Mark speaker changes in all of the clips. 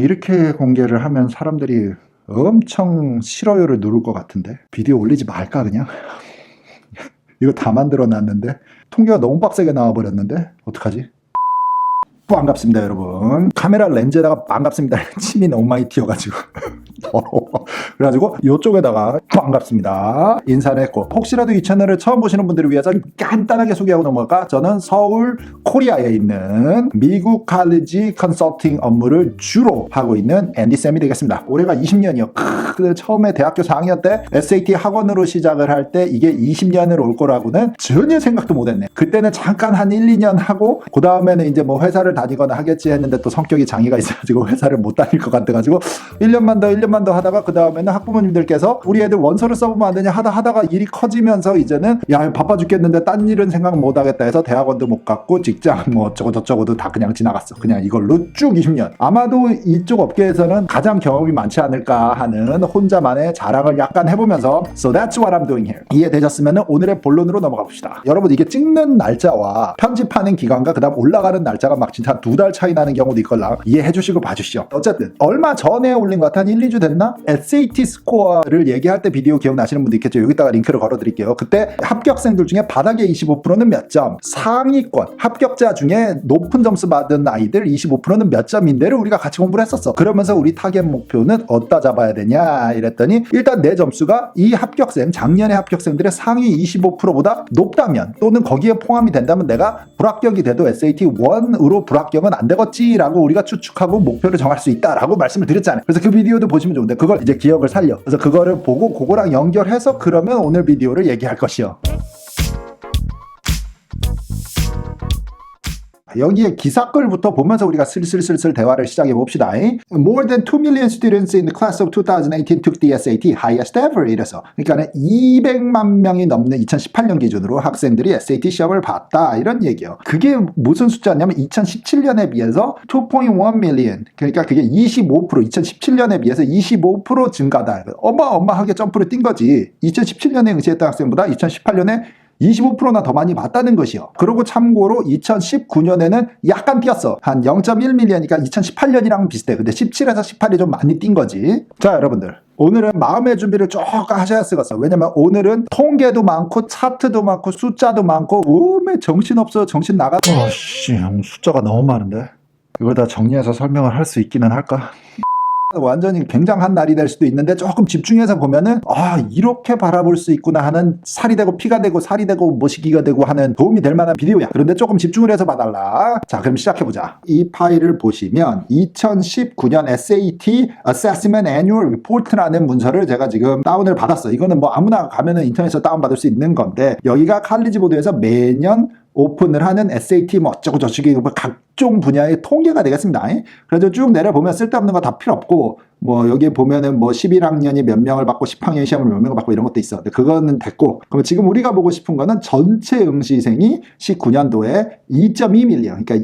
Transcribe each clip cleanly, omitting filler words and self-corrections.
Speaker 1: 이렇게 공개를 하면 사람들이 엄청 싫어요를 누를 것 같은데 비디오 올리지 말까 그냥? 이거 다 만들어 놨는데 통계가 너무 빡세게 나와버렸는데 어떡하지? 반갑습니다 여러분. 카메라 렌즈에다가 반갑습니다 침이 너무 많이 튀어가지고 더러워. 그래가지고 이쪽에다가 반갑습니다 인사를 했고, 혹시라도 이 채널을 처음 보시는 분들을 위해서 간단하게 소개하고 넘어갈까? 저는 서울 코리아에 있는 미국 칼리지 컨설팅 업무를 주로 하고 있는 앤디쌤이 되겠습니다. 올해가 20년이요. 처음에 대학교 4학년 때 SAT 학원으로 시작을 할 때 이게 20년을 올 거라고는 전혀 생각도 못했네. 그때는 잠깐 한 1, 2년 하고 그 다음에는 이제 뭐 회사를 다니거나 하겠지 했는데 또 성격이 장애가 있어가지고 회사를 못 다닐 것 같아가지고 1년만 더 하다가 그 다음에는 학부모님들께서 우리 애들 원서를 써보면 안 되냐 하다가 일이 커지면서 이제는 야 바빠 죽겠는데 딴 일은 생각 못 하겠다 해서 대학원도 못 갔고 직장 뭐 어쩌고 저쩌고도 다 그냥 지나갔어. 그냥 이걸로 쭉 20년. 아마도 이쪽 업계에서는 가장 경험이 많지 않을까 하는 혼자만의 자랑을 약간 해보면서 So that's what I'm doing here. 이해되셨으면 오늘의 본론으로 넘어가 봅시다. 여러분, 이게 찍는 날짜와 편집하는 기간과 그 다음 올라가는 날짜가 막 진짜 2달 차이 나는 경우도 있걸라 이해해 주시고 봐주시죠. 어쨌든 얼마 전에 올린 것 같아. 한 1, 2주 됐나? SAT 스코어를 얘기할 때 비디오 기억나시는 분도 있겠죠. 여기다가 링크를 걸어 드릴게요. 그때 합격생들 중에 바닥의 25%는 몇 점, 상위권 합격자 중에 높은 점수 받은 아이들 25%는 몇 점인데를 우리가 같이 공부를 했었어. 그러면서 우리 타겟 목표는 어디다 잡아야 되냐 이랬더니 일단 내 점수가 이 합격생, 작년의 합격생들의 상위 25%보다 높다면 또는 거기에 포함이 된다면 내가 불합격이 돼도 SAT 1으로 불합격은 안 되겠지라고 우리가 추측하고 목표를 정할 수 있다라고 말씀을 드렸잖아요. 그래서 그 비디오도 보시면 좋은데 그걸 이제 기억을 살려. 그래서 그거를 보고 그거랑 연결해서 그러면 오늘 비디오를 얘기할 것이요. 여기에 기사글부터 보면서 우리가 슬슬 대화를 시작해 봅시다. More than 2 million students in the class of 2018 took the SAT, highest ever. 이래서 그러니까 200만 명이 넘는 2018년 기준으로 학생들이 SAT 시험을 봤다 이런 얘기예요. 그게 무슨 숫자냐면 2017년에 비해서 2.1 million, 그러니까 그게 25%, 2017년에 비해서 25% 증가다. 어마어마하게 점프를 뛴 거지. 2017년에 응시했던 학생보다 2018년에 25%나 더 많이 봤다는 것이요. 그리고 참고로 2019년에는 약간 뛰었어. 한 0.1mm니까 2018년이랑 비슷해. 근데 17에서 18이 좀 많이 뛴 거지. 자, 여러분들. 오늘은 마음의 준비를 쭉 하셔야 쓰겠어. 왜냐면 오늘은 통계도 많고 차트도 많고 숫자도 많고 오메 정신없어. 정신 나가. 숫자가 너무 많은데. 이걸 다 정리해서 설명을 할 수 있기는 할까? 완전히 굉장한 날이 될 수도 있는데 조금 집중해서 보면은 이렇게 바라볼 수 있구나 하는 살이 되고 피가 되고 살이 되고 머시기가 되고 하는 도움이 될 만한 비디오야. 그런데 조금 집중을 해서 봐달라. 자, 그럼 시작해보자. 이 파일을 보시면 2019년 SAT Assessment Annual Report라는 문서를 제가 지금 다운을 받았어. 이거는 뭐 아무나 가면은 인터넷에서 다운받을 수 있는 건데 여기가 칼리지보드에서 매년 오픈을 하는 SAT 뭐 어쩌고 저쩌고 각종 분야의 통계가 되겠습니다. 그래서 쭉 내려보면 쓸데없는 거 다 필요 없고 뭐 여기 보면은 뭐 11학년이 몇 명을 받고 10학년 시험을 몇 명을 받고 이런 것도 있어. 근데 그거는 됐고, 그럼 지금 우리가 보고 싶은 거는 전체 응시생이 19년도에 2.2 밀리언, 그러니까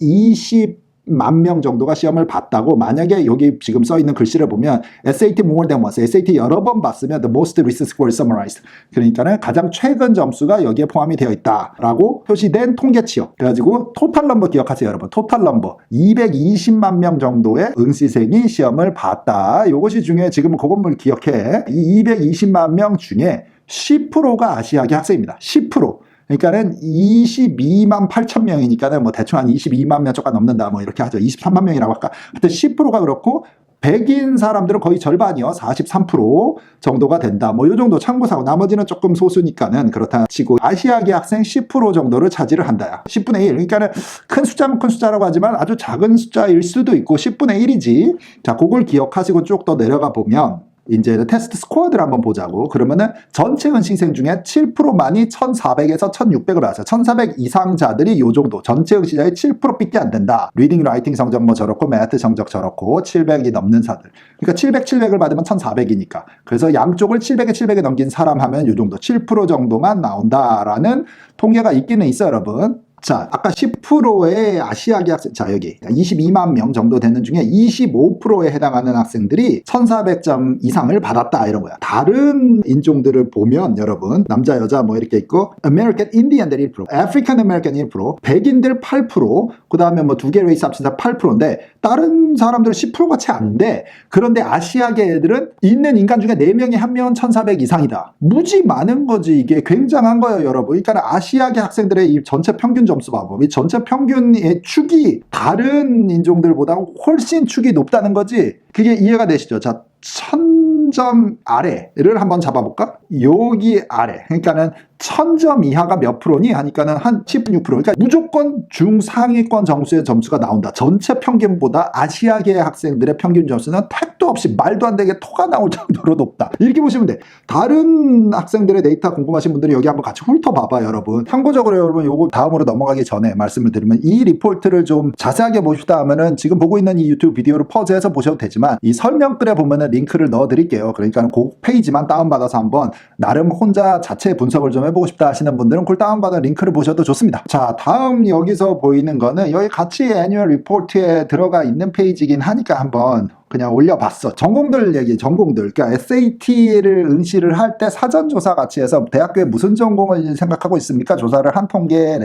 Speaker 1: 220만 명 정도가 시험을 봤다고. 만약에 여기 지금 써 있는 글씨를 보면 SAT more than once, SAT 여러 번 봤으면 the most recent score summarized, 그러니까는 가장 최근 점수가 여기에 포함이 되어 있다라고 표시된 통계치요. 그래가지고 토탈 넘버 기억하세요, 여러분. 토탈 넘버 220만 명 정도의 응시생이 시험을 봤다. 이것이 중요해. 지금 그것만 기억해. 이 220만 명 중에 10%가 아시아계 학생입니다. 10%. 그러니까는 22만 8천 명이니까는 뭐 대충 한 22만 명 조금 넘는다 뭐 이렇게 하죠. 23만 명이라고 할까. 하여튼 10%가 그렇고 백인 사람들은 거의 절반이요. 43% 정도가 된다. 뭐 이 정도 참고사고 나머지는 조금 소수니까는 그렇다 치고 아시아계 학생 10% 정도를 차지를 한다. 10분의 1. 그러니까는 큰 숫자면 큰 숫자라고 하지만 아주 작은 숫자일 수도 있고 10분의 1이지. 자, 그걸 기억하시고 쭉 더 내려가 보면 이제 테스트 스코어들 한번 보자고. 그러면은 전체 응시생 중에 7%만이 1,400에서 1,600을 받았어요. 1,400 이상자들이 요 정도. 전체 응시자의 7%밖에 안 된다. 리딩, 라이팅 성적 뭐 저렇고, 매트 성적 저렇고, 700이 넘는 사들. 그러니까 700을 받으면 1,400이니까. 그래서 양쪽을 700에 넘긴 사람 하면 요 정도. 7% 정도만 나온다라는 통계가 있기는 있어요, 여러분. 자, 아까 10%의 아시아계 학생, 자, 여기 22만 명 정도 되는 중에 25%에 해당하는 학생들이 1400점 이상을 받았다, 이런 거야. 다른 인종들을 보면 여러분, 남자, 여자 뭐 이렇게 있고, American Indian들 1%, African American 1%, 백인들 8%, 그 다음에 뭐 두 개 레이스 합쳐서 8%인데, 다른 사람들은 10%가 채 안 돼. 그런데 아시아계 애들은 있는 인간 중에 4명에 1명은 1400 이상이다. 무지 많은 거지. 이게 굉장한 거예요, 여러분. 그러니까 아시아계 학생들의 이 전체 평균 점수 봐봐. 이 전체 평균의 축이 다른 인종들보다 훨씬 축이 높다는 거지. 그게 이해가 되시죠? 자, 1000점 아래를 한번 잡아볼까? 여기 아래. 그러니까는 1000점 이하가 몇 프로니? 하니까는 한 16%. 그러니까 무조건 중상위권 점수의 점수가 나온다. 전체 평균보다 아시아계 학생들의 평균 점수는 택도 없이 말도 안 되게 토가 나올 정도로 높다. 이렇게 보시면 돼. 다른 학생들의 데이터 궁금하신 분들이 여기 한번 같이 훑어봐봐, 여러분. 참고적으로 여러분, 요거 다음으로 넘어가기 전에 말씀을 드리면, 이 리포트를 좀 자세하게 보시다 하면은 지금 보고 있는 이 유튜브 비디오를 퍼즈해서 보셔도 되지만, 이 설명글에 보면은 링크를 넣어 드릴게요. 그러니까 그 페이지만 다운받아서 한번 나름 혼자 자체 분석을 좀 해보고 싶다 하시는 분들은 그걸 다운받아 링크를 보셔도 좋습니다. 자, 다음 여기서 보이는 거는 여기 같이 애뉴얼 리포트에 들어가 있는 페이지긴 하니까 한번 그냥 올려봤어. 전공들 얘기, 전공들. 그러니까 SAT를 응시를 할 때 사전조사 같이 해서 대학교에 무슨 전공을 생각하고 있습니까? 조사를 한 통계에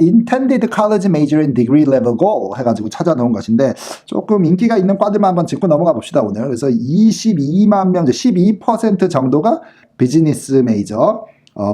Speaker 1: Intended College Major and Degree Level Goal 해가지고 찾아놓은 것인데, 조금 인기가 있는 과들만 한번 짚고 넘어가 봅시다, 오늘. 그래서 22만 명, 12% 정도가 비즈니스 메이저,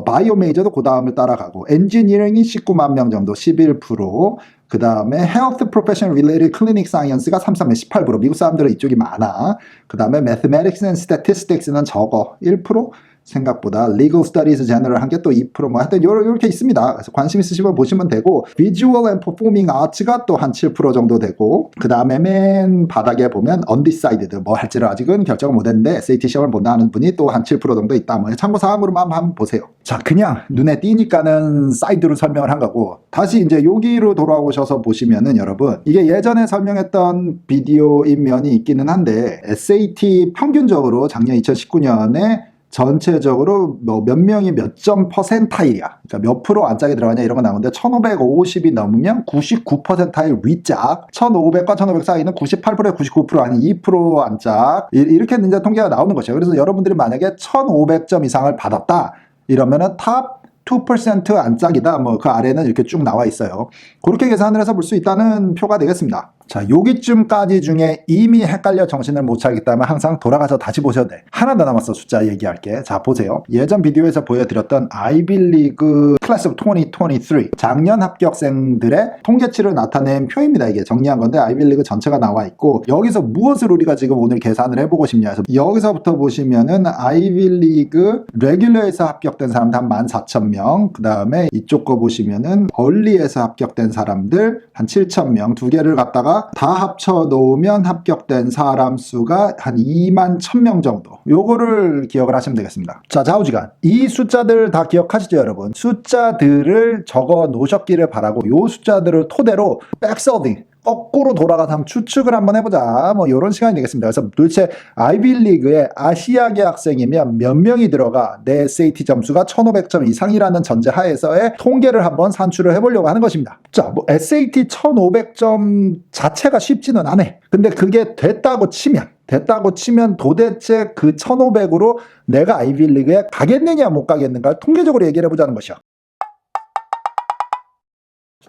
Speaker 1: 바이오 메이저도 그 다음을 따라가고, 엔지니어링이 19만 명 정도, 11%, 그 다음에 Health Profession Related Clinic Science가 18%, 미국 사람들은 이쪽이 많아. 그 다음에 Mathematics and Statistics는 적어, 1%, 생각보다 Legal Studies General 한 게 또 2%, 뭐 하여튼 요렇게 있습니다. 그래서 관심 있으시면 보시면 되고, Visual and Performing Arts가 또 한 7% 정도 되고, 그 다음에 맨 바닥에 보면 Undecided, 뭐 할지를 아직은 결정을 못했는데 SAT 시험을 본다 하는 분이 또 한 7% 정도 있다. 뭐 참고사항으로만 한번 보세요. 자, 그냥 눈에 띄니까는 사이드로 설명을 한 거고, 다시 이제 여기로 돌아오셔서 보시면은 여러분, 이게 예전에 설명했던 비디오인 면이 있기는 한데, SAT 평균적으로 작년 2019년에 전체적으로 뭐 몇 명이 몇 점 퍼센타일이야. 그러니까 몇 프로 안짝에 들어가냐 이런 거 나오는데, 1550이 넘으면 99%일 윗짝, 1500과 1500 사이는 98%에 99% 아닌 2% 안짝, 이렇게 이제 통계가 나오는 것이에요. 그래서 여러분들이 만약에 1500점 이상을 받았다 이러면은 탑 2% 안짝이다. 뭐 그 아래는 이렇게 쭉 나와 있어요. 그렇게 계산을 해서 볼 수 있다는 표가 되겠습니다. 자, 여기쯤까지 중에 이미 헷갈려 정신을 못 차리겠다면 항상 돌아가서 다시 보셔도 돼. 하나 더 남았어. 숫자 얘기할게. 자, 보세요. 예전 비디오에서 보여드렸던 아이빌리그 클래스 오브 2023 작년 합격생들의 통계치를 나타낸 표입니다. 이게 정리한 건데 아이빌리그 전체가 나와 있고, 여기서 무엇을 우리가 지금 오늘 계산을 해보고 싶냐 해서, 여기서부터 보시면은 아이빌리그 레귤러에서 합격된 사람들 한 14,000명, 그 다음에 이쪽 거 보시면은 얼리에서 합격된 사람들 한 7,000명, 두 개를 갖다가 다 합쳐 놓으면 합격된 사람 수가 한 2만 1,000명 정도. 요거를 기억을 하시면 되겠습니다. 자, 좌우지간. 이 숫자들 다 기억하시죠, 여러분? 숫자들을 적어 놓으셨기를 바라고, 요 숫자들을 토대로 백서딩, 거꾸로 돌아가서 한번 추측을 한번 해보자. 뭐 이런 시간이 되겠습니다. 그래서 도대체 아이빌리그에 아시아계 학생이면 몇 명이 들어가 내 SAT 점수가 1500점 이상이라는 전제 하에서의 통계를 한번 산출을 해보려고 하는 것입니다. 자, 뭐 SAT 1500점 자체가 쉽지는 않아. 근데 그게 됐다고 치면 도대체 그 1500으로 내가 아이빌리그에 가겠느냐 못 가겠는가 통계적으로 얘기를 해보자는 것이야.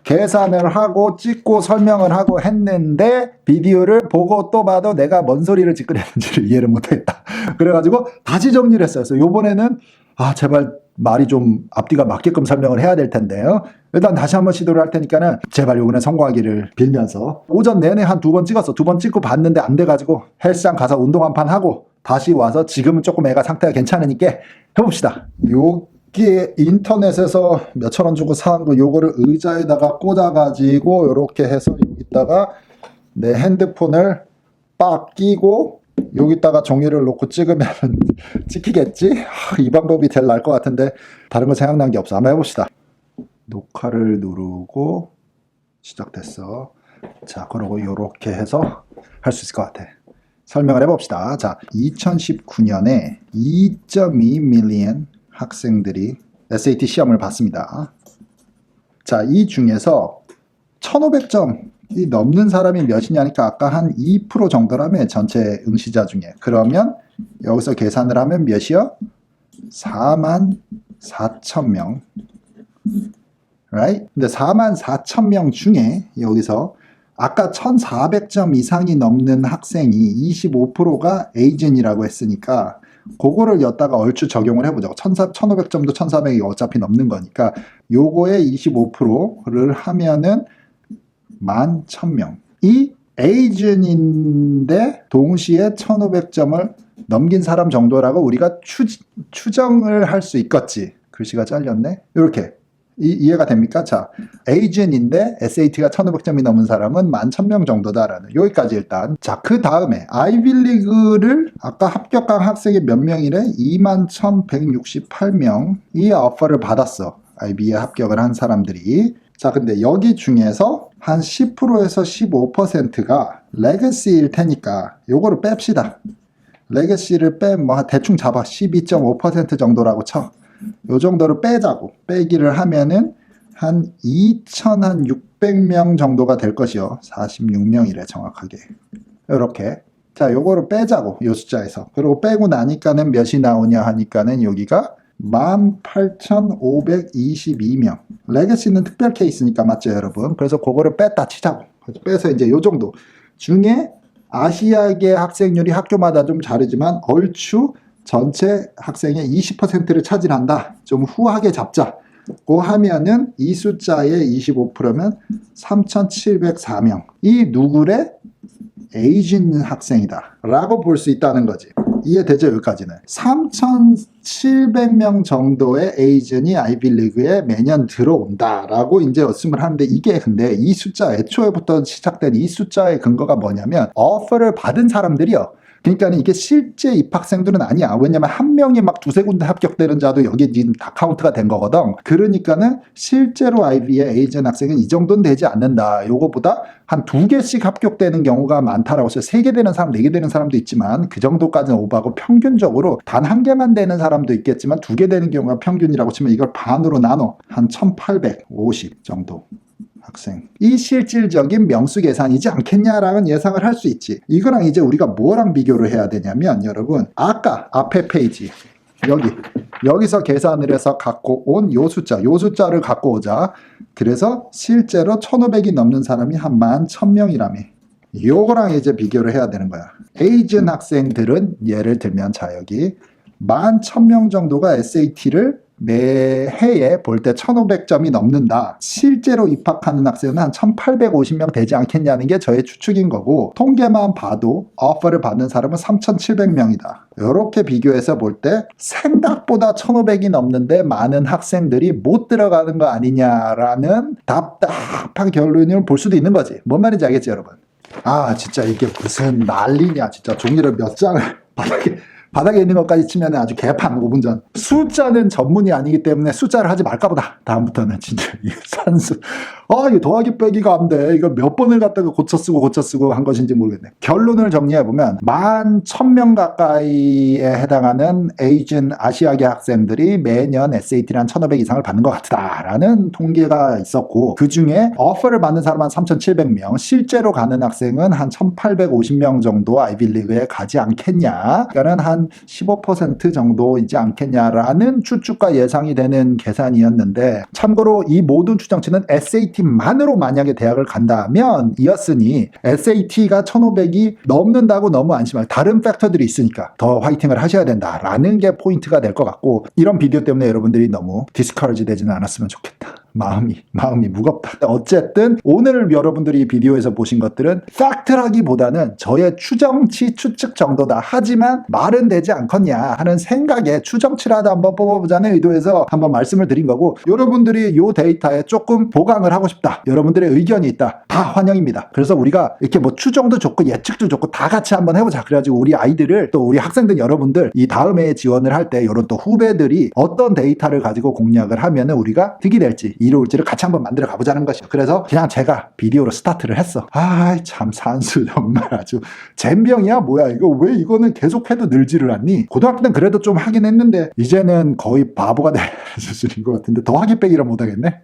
Speaker 1: 계산을 하고 찍고 설명을 하고 했는데, 비디오를 보고 또 봐도 내가 뭔 소리를 찌끄렸는지를 이해를 못하겠다. 그래가지고 다시 정리를 했어요. 그래서 요번에는 제발 말이 좀 앞뒤가 맞게끔 설명을 해야 될 텐데요. 일단 다시 한번 시도를 할 테니까는 제발 요번에 성공하기를 빌면서, 오전 내내 한 2번 찍었어. 2번 찍고 봤는데 안 돼가지고 헬스장 가서 운동 한 판 하고 다시 와서 지금은 조금 애가 상태가 괜찮으니까 해봅시다. 이게 인터넷에서 몇천 원 주고 사는 거, 요거를 의자에다가 꽂아가지고 요렇게 해서 여기다가 내 핸드폰을 빡 끼고 여기다가 종이를 놓고 찍으면 찍히겠지? 이 방법이 제일 나을 것 같은데 다른 거 생각난 게 없어. 한번 해봅시다. 녹화를 누르고 시작됐어. 자, 그러고 요렇게 해서 할 수 있을 것 같아. 설명을 해봅시다. 자, 2019년에 2.2 밀리언 학생들이 SAT 시험을 봤습니다. 자, 이 중에서 1500점이 넘는 사람이 몇이냐니까 아까 한 2% 정도라며 전체 응시자 중에. 그러면 여기서 계산을 하면 몇이요? 44,000명. Right? 근데 44,000명 중에 여기서 아까 1,400점 이상이 넘는 학생이 25%가 에이전이라고 했으니까 그거를 여기다가 얼추 적용을 해보자고. 1,500점도 1,400이 어차피 넘는 거니까 요거의 25%를 하면은 11,000명. 이 에이전인데 동시에 1,500점을 넘긴 사람 정도라고 우리가 추정을 할 수 있겠지. 글씨가 잘렸네. 이렇게. 이해가 됩니까? 자, 에이전인데 SAT가 1,500점이 넘은 사람은 11,000명 정도다라는 여기까지 일단. 자, 그 다음에 아이빌리그를 아까 합격한 학생이 몇 명이래? 21,168명이 오퍼를 받았어. IB에 합격을 한 사람들이. 자, 근데 여기 중에서 한 10%에서 15%가 레거시일 테니까 요거를 뺍시다. 레거시를 뭐 대충 잡아 12.5% 정도라고 쳐. 요 정도를 빼자고. 빼기를 하면은 한 2,600명 정도가 될 것이요. 46명이래 정확하게. 이렇게. 자, 요거를 빼자고. 요 숫자에서. 그리고 빼고 나니까는 몇이 나오냐 하니까는 여기가 18,522명. 레거시는 특별 케이스니까 맞죠, 여러분? 그래서 그거를 뺐다 치자고. 빼서 이제 요 정도 중에 아시아계 학생률이 학교마다 좀 다르지만 얼추 전체 학생의 20%를 차지한다. 좀 후하게 잡자고 하면은 이 숫자의 25%면 3,704명. 이 누구래? 에이전 학생이다 라고 볼 수 있다는 거지. 이해되죠? 여기까지는. 3,700명 정도의 에이전이 아이빌리그에 매년 들어온다 라고 이제 말씀을 하는데, 이게 근데 이 숫자, 애초에부터 시작된 이 숫자의 근거가 뭐냐면 오퍼를 받은 사람들이요. 그러니까 이게 실제 입학생들은 아니야. 왜냐면 한 명이 막 두세 군데 합격되는 자도 여기 지금 다 카운트가 된 거거든. 그러니까는 실제로 IB의 에이전 학생은 이 정도는 되지 않는다. 요거보다 한 2개씩 합격되는 경우가 많다라고 해서 3개 되는 사람, 4개 되는 사람도 있지만 그 정도까지는 오버하고 평균적으로 단 1개만 되는 사람도 있겠지만 2개 되는 경우가 평균이라고 치면 이걸 반으로 나눠 한 1,850 정도. 학생. 이 실질적인 명수 계산이지 않겠냐라는 예상을 할 수 있지. 이거랑 이제 우리가 뭐랑 비교를 해야 되냐면, 여러분, 아까 앞에 페이지 여기서 계산을 해서 갖고 온 요 숫자를 갖고 오자. 그래서 실제로 1,500이 넘는 사람이 한 11,000명이라며. 요거랑 이제 비교를 해야 되는 거야. 에이전 학생들은 예를 들면 자, 여기 11,000명 정도가 SAT를 매해에 볼 때 1,500점이 넘는다. 실제로 입학하는 학생은 한 1,850명 되지 않겠냐는 게 저의 추측인 거고, 통계만 봐도 오퍼를 받는 사람은 3,700명이다. 이렇게 비교해서 볼 때 생각보다 1,500이 넘는데 많은 학생들이 못 들어가는 거 아니냐라는 답답한 결론을 볼 수도 있는 거지. 뭔 말인지 알겠지, 여러분? 아, 진짜 이게 무슨 난리냐. 진짜 종이를 몇 장을 바닥에 있는 것까지 치면 아주 개판 5분 전. 숫자는 전문이 아니기 때문에 숫자를 하지 말까 보다. 다음부터는 진짜 산수. 이거 더하기 빼기가 안 돼. 이거 몇 번을 갖다가 고쳐 쓰고 한 것인지 모르겠네. 결론을 정리해보면 11,000명 가까이에 해당하는 에이전 아시아계 학생들이 매년 SAT를 한 1,500 이상을 받는 것 같다라는 통계가 있었고, 그 중에 오퍼를 받는 사람은 한 3,700명, 실제로 가는 학생은 한 1,850명 정도 아이빌리그에 가지 않겠냐. 그러니까 한 15% 정도이지 않겠냐라는 추측과 예상이 되는 계산이었는데, 참고로 이 모든 추정치는 SAT만으로 만약에 대학을 간다면 이었으니 SAT가 1,500이 넘는다고 너무 안심할, 다른 팩터들이 있으니까 더 화이팅을 하셔야 된다라는 게 포인트가 될 것 같고, 이런 비디오 때문에 여러분들이 너무 디스커러지 되지는 않았으면 좋겠다. 마음이 무겁다. 어쨌든 오늘 여러분들이 이 비디오에서 보신 것들은 팩트라기보다는 저의 추정치 추측 정도다. 하지만 말은 되지 않겠냐 하는 생각에 추정치라도 한번 뽑아보자는 의도에서 한번 말씀을 드린 거고, 여러분들이 이 데이터에 조금 보강을 하고 싶다, 여러분들의 의견이 있다, 다 환영입니다. 그래서 우리가 이렇게 뭐 추정도 좋고 예측도 좋고 다 같이 한번 해보자. 그래가지고 우리 아이들을, 또 우리 학생들 여러분들 이 다음 해에 지원을 할 때 이런 또 후배들이 어떤 데이터를 가지고 공략을 하면은 우리가 득이 될지 이로울지를 같이 한번 만들어 가보자는 것이요. 그래서 그냥 제가 비디오로 스타트를 했어. 참 산수 정말 아주 젬병이야 뭐야 이거. 왜 이거는 계속해도 늘지를 않니? 고등학교 때는 그래도 좀 하긴 했는데 이제는 거의 바보가 될 수준인 것 같은데 더하기 빼기를 못하겠네.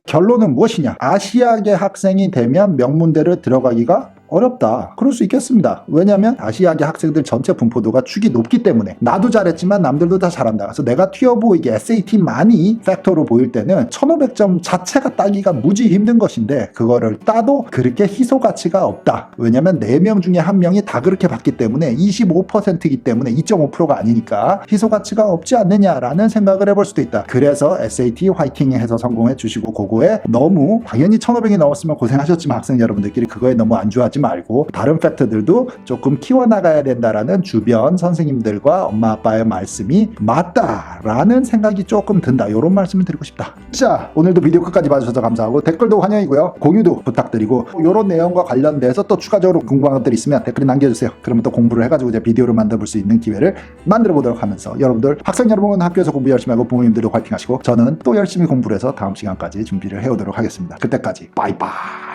Speaker 1: 결론은 무엇이냐? 아시아계 학생이 되면 명문대를 들어가기가 어렵다. 그럴 수 있겠습니다. 왜냐하면 아시아계 학생들 전체 분포도가 축이 높기 때문에 나도 잘했지만 남들도 다 잘한다. 그래서 내가 튀어 보이게 SAT만이 팩터로 보일 때는 1500점 자체가 따기가 무지 힘든 것인데 그거를 따도 그렇게 희소 가치가 없다. 왜냐하면 4명 중에 1명이 다 그렇게 봤기 때문에 25%이기 때문에 2.5%가 아니니까 희소 가치가 없지 않느냐라는 생각을 해볼 수도 있다. 그래서 SAT 화이팅 해서 성공해 주시고 그거에 너무 당연히 1500이 넘었으면 고생하셨지만 학생 여러분들끼리 그거에 너무 안주하지 말고 다른 팩트들도 조금 키워나가야 된다라는 주변 선생님들과 엄마 아빠의 말씀이 맞다라는 생각이 조금 든다. 이런 말씀을 드리고 싶다. 자, 오늘도 비디오 끝까지 봐주셔서 감사하고 댓글도 환영이고요. 공유도 부탁드리고 이런 내용과 관련돼서 또 추가적으로 궁금한 것들이 있으면 댓글에 남겨주세요. 그러면 또 공부를 해가지고 이제 비디오를 만들어볼 수 있는 기회를 만들어 보도록 하면서 여러분들 학생 여러분 학교에서 공부 열심히 하고 부모님들도 화이팅 하시고 저는 또 열심히 공부를 해서 다음 시간까지 준비를 해오도록 하겠습니다. 그때까지 바이바이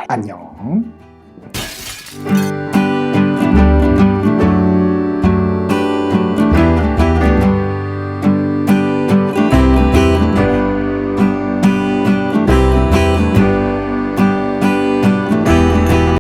Speaker 1: 안녕.